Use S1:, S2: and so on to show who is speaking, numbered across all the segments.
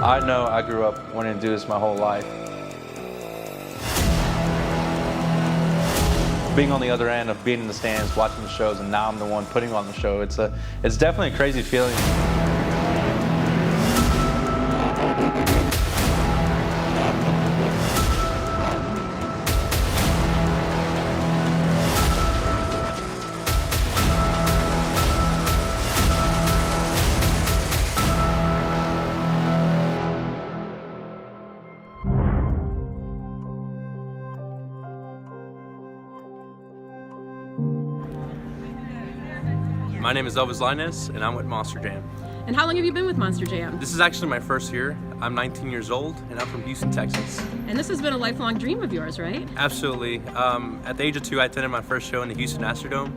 S1: I know I grew up wanting to do this my whole life. Being on the other end of being in the stands, watching the shows, and now I'm the one putting on the show, it's definitely a crazy feeling.
S2: My name is Elvis Lainez, and I'm with Monster Jam.
S3: And how long have you been with Monster Jam?
S2: This is actually my first year. I'm 19 years old, and I'm from Houston, Texas.
S3: And this has been a lifelong dream of yours, right?
S2: Absolutely. At the age of 2, I attended my first show in the Houston Astrodome.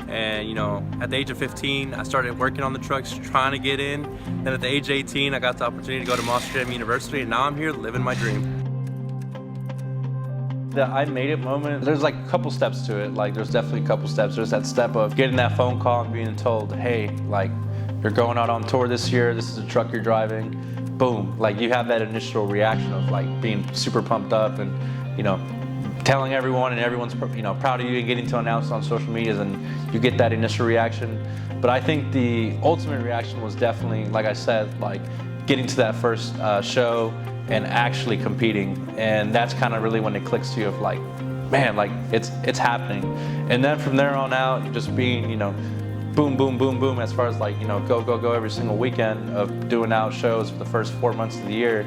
S2: And, you know, at the age of 15, I started working on the trucks, trying to get in. Then at the age of 18, I got the opportunity to go to Monster Jam University, and now I'm here living my dream.
S1: The I made it moment, there's like a couple steps to it. Like there's definitely a couple steps. There's that step of getting that phone call and being told, hey, like you're going out on tour this year, this is the truck you're driving. Boom, like you have that initial reaction of like being super pumped up and, you know, telling everyone, and everyone's, you know, proud of you and getting to announce it on social media, and you get that initial reaction. But I think the ultimate reaction was definitely, like I said, like getting to that first show and actually competing, and that's kind of really when it clicks to you of like, man, like it's happening. And then from there on out, just being, you know, boom, boom, boom, boom, as far as like, you know, go every single weekend of doing out shows for the first 4 months of the year,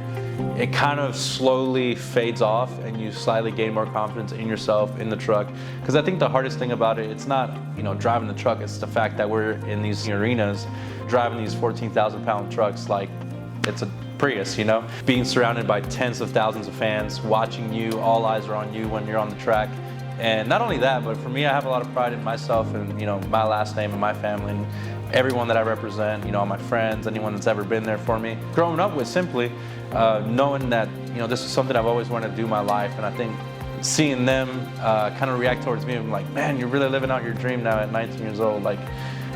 S1: it kind of slowly fades off and you slightly gain more confidence in yourself, in the truck. Because I think the hardest thing about it, it's not, you know, driving the truck, it's the fact that we're in these arenas, driving these 14,000 pound trucks, like it's a Prius, you know? Being surrounded by tens of thousands of fans, watching you, all eyes are on you when you're on the track. And not only that, but for me, I have a lot of pride in myself and, you know, my last name and my family and everyone that I represent, you know, all my friends, anyone that's ever been there for me. Growing up with simply knowing that, you know, this is something I've always wanted to do in my life, and I think seeing them kind of react towards me, I'm like, man, you're really living out your dream now at 19 years old. Like,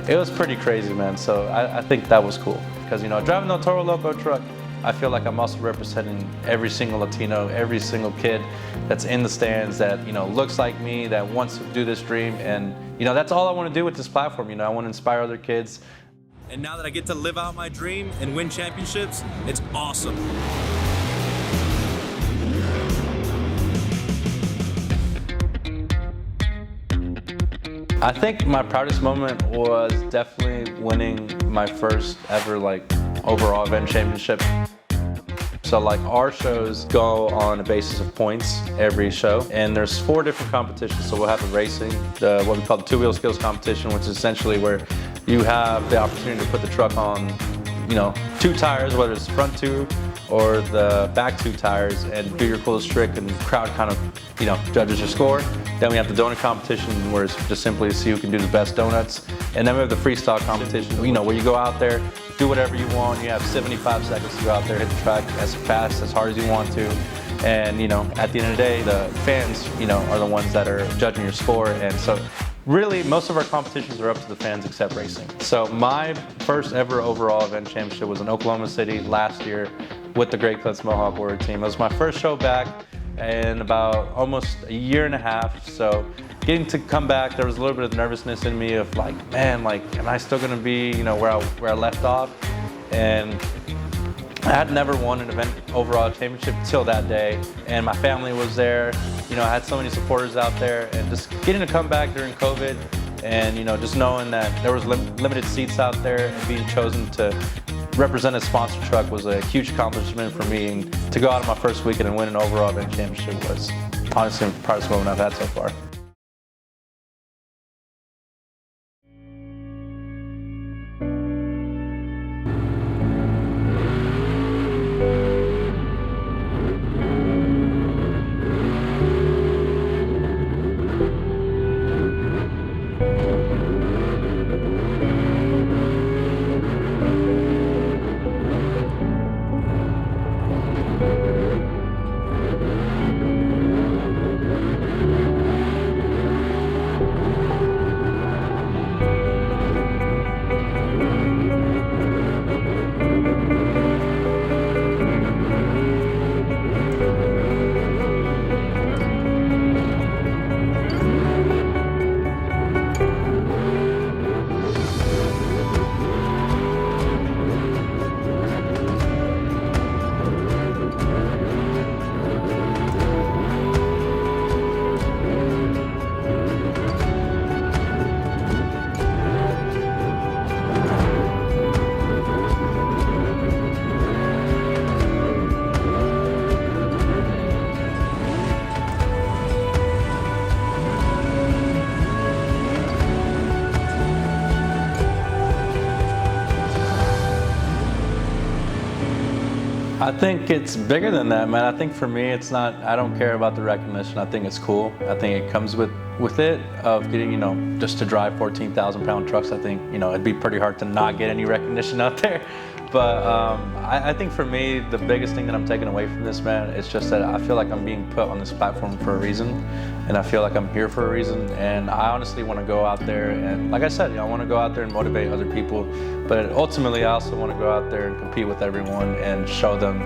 S1: it was pretty crazy, man. So I think that was cool because, you know, driving the Toro Loco truck, I feel like I'm also representing every single Latino, every single kid that's in the stands that, you know, looks like me, that wants to do this dream. And, you know, that's all I want to do with this platform. You know, I want to inspire other kids.
S2: And now that I get to live out my dream and win championships, it's awesome.
S1: I think my proudest moment was definitely winning my first ever like overall event championship. So like our shows go on a basis of points every show, and there's 4 different competitions. So we'll have the racing, what we call the two-wheel skills competition, which is essentially where you have the opportunity to put the truck on, you know, 2 tires, whether it's front 2 or the back 2 tires, and do your coolest trick, and the crowd kind of, you know, judges your score. Then we have the donut competition, where it's just simply to see who can do the best donuts. And then we have the freestyle competition, you know, where you go out there, do whatever you want. You have 75 seconds to go out there, hit the track as fast, as hard as you want to. And, you know, at the end of the day, the fans, you know, are the ones that are judging your score. And so really, most of our competitions are up to the fans except racing. So my first ever overall event championship was in Oklahoma City last year with the Great Clips Mohawk Warrior team. It was my first show back in about almost a year and a half. So getting to come back, there was a little bit of nervousness in me of like, man, like, am I still gonna be, you know, where I left off? And I had never won an event overall championship till that day, and my family was there. You know, I had so many supporters out there, and just getting to come back during COVID, and, you know, just knowing that there was limited seats out there, and being chosen to represent a sponsor truck was a huge accomplishment for me. And to go out on my first weekend and win an overall event championship was honestly the proudest moment I've had so far. I think it's bigger than that, man. I think for me, it's not, I don't care about the recognition. I think it's cool. I think it comes with it of getting, just to drive 14,000 pound trucks. I think, it'd be pretty hard to not get any recognition out there. But I think for me, the biggest thing that I'm taking away from this, man, is just that I feel like I'm being put on this platform for a reason. And I feel like I'm here for a reason. And I honestly want to go out there and, like I said, I want to go out there and motivate other people. But ultimately, I also want to go out there and compete with everyone and show them,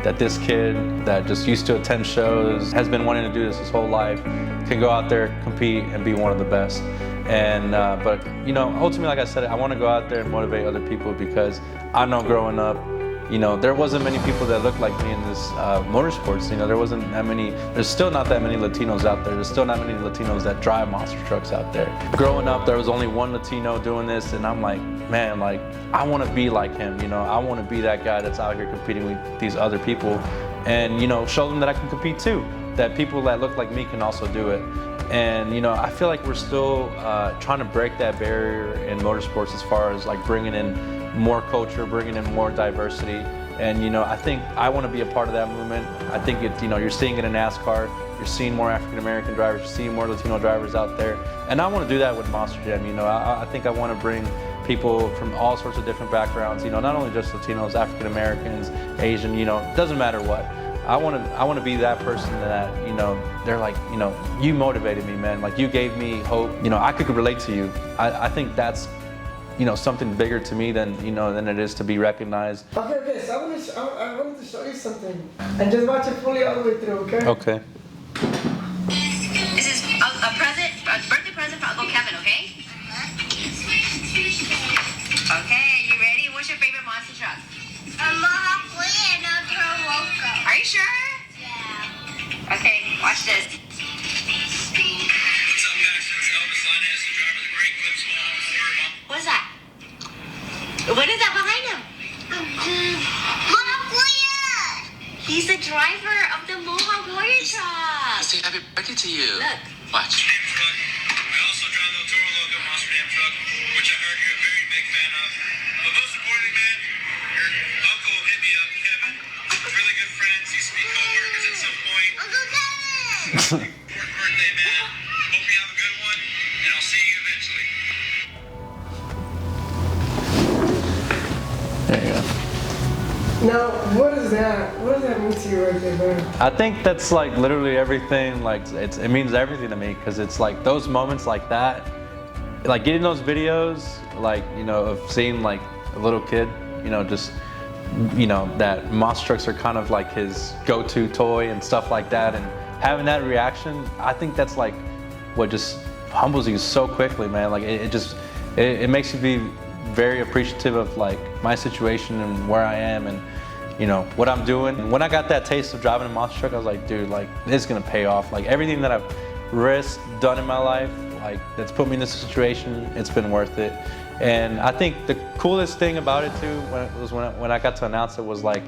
S1: that this kid that just used to attend shows, has been wanting to do this his whole life, can go out there, compete, and be one of the best. And but ultimately, like I said, I want to go out there and motivate other people because I know growing up, there wasn't many people that looked like me in this motorsports. There wasn't that many. There's still not that many Latinos out there. There's still not many Latinos that drive monster trucks out there. Growing up, there was only one Latino doing this, and I'm like, man, like I want to be like him. I want to be that guy that's out here competing with these other people, and show them that I can compete too. That people that look like me can also do it. And I feel like we're still trying to break that barrier in motorsports as far as like bringing in more culture, bringing in more diversity. And I think I want to be a part of that movement. I think you're seeing it in NASCAR. You're seeing more African American drivers. You're seeing more Latino drivers out there. And I want to do that with Monster Jam. I think I want to bring people from all sorts of different backgrounds. Not only just Latinos, African Americans, Asian. It doesn't matter what. I want to be that person that they're like you motivated me, man. Like you gave me hope. I could relate to you. I think that's something bigger to me than than it is to be recognized.
S4: Okay. So I wanted to show you something, and just watch it fully all the way through. Okay.
S1: Okay.
S5: This is a birthday present for Uncle Kevin. Okay. Okay. You ready? What's your favorite monster truck?
S6: and a Toro Loco.
S5: Are you sure?
S6: Yeah.
S5: Okay, watch this.
S7: What's up, guys? It's Elvis Lainez, the driver of the Great Clips Mohawk Warrior.
S5: What's that? What is that behind him?
S6: Mohawk Warrior!
S5: He's the driver of the Mohawk Warrior truck.
S7: Say happy birthday to you.
S5: Look.
S7: Watch. I also drive the Toro Loco monster jam truck, which I heard you're a very big fan of. But most importantly, man, your uncle hit me up, Kevin. Really good friends, used to be co-workers at some point.
S6: Uncle Kevin!
S7: Birthday, man. Hope you have a good one, and I'll see you eventually.
S1: There you go.
S4: Now, what is that? What does that mean to you right there, man?
S1: I think that's like literally everything. Like it means everything to me because it's like those moments like that, like getting those videos, like of seeing like a little kid, just that monster trucks are kind of like his go-to toy and stuff like that, and having that reaction, I think that's like what just humbles you so quickly, man. Like it makes you be very appreciative of like my situation and where I am and what I'm doing. And when I got that taste of driving a monster truck, I was like, dude, like this is gonna pay off. Like everything that I've risked, done in my life, like that's put me in this situation, it's been worth it. And I think the coolest thing about it too, when I got to announce it, was like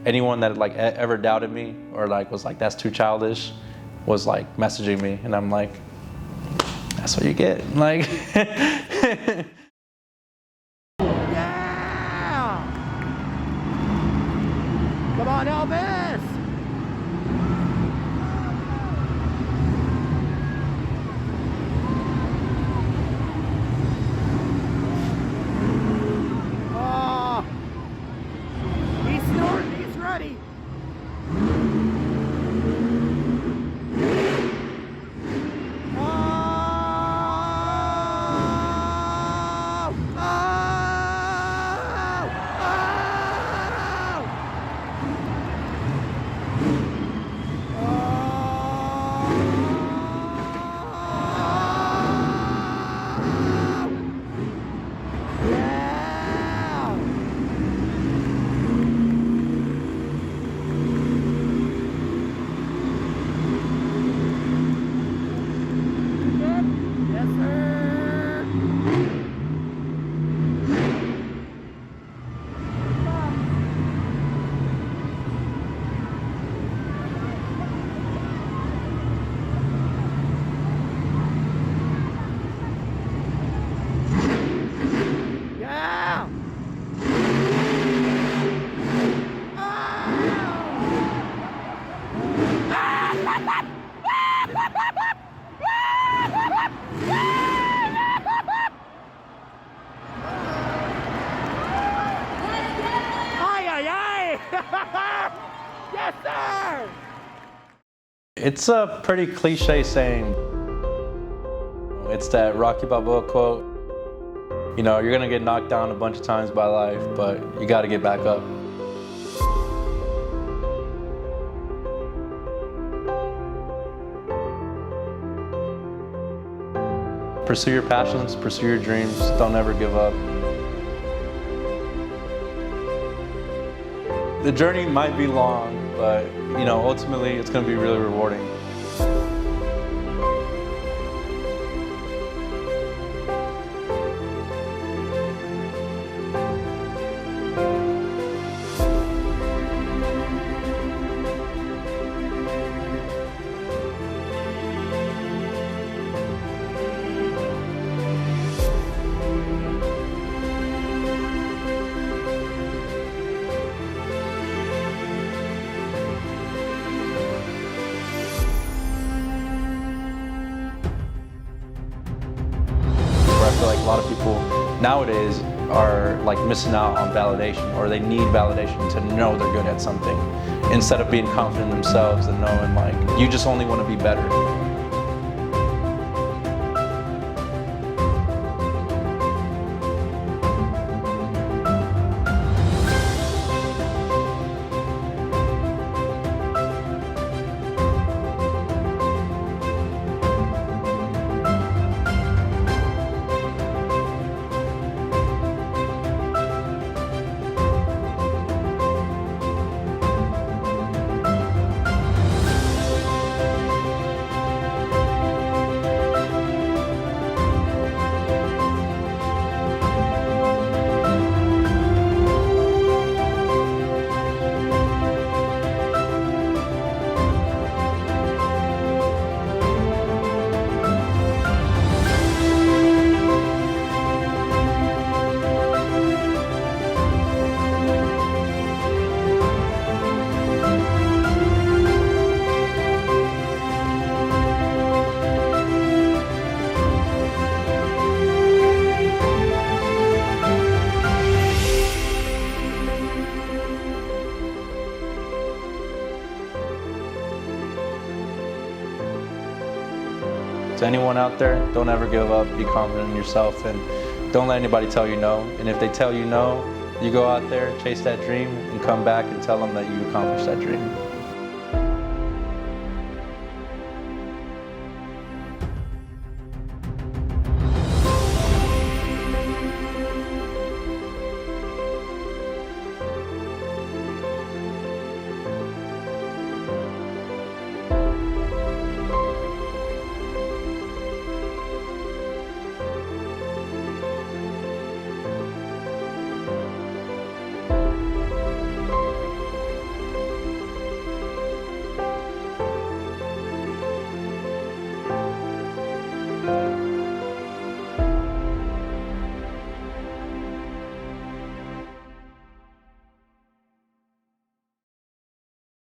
S1: anyone that like ever doubted me or like was like that's too childish, was like messaging me, and I'm like, that's what you get. Like.
S8: Come on, Elvis! Oh! He's snorting, he's ready!
S1: It's a pretty cliche saying. It's that Rocky Balboa quote. You know, you're gonna get knocked down a bunch of times by life, but you gotta get back up. Pursue your passions, pursue your dreams, don't ever give up. The journey might be long, but you know, ultimately it's gonna be really rewarding. I feel like a lot of people nowadays are like missing out on validation, or they need validation to know they're good at something, instead of being confident in themselves and knowing like you just only want to be better. To anyone out there, don't ever give up, be confident in yourself, and don't let anybody tell you no. And if they tell you no, you go out there, chase that dream, and come back and tell them that you accomplished that dream.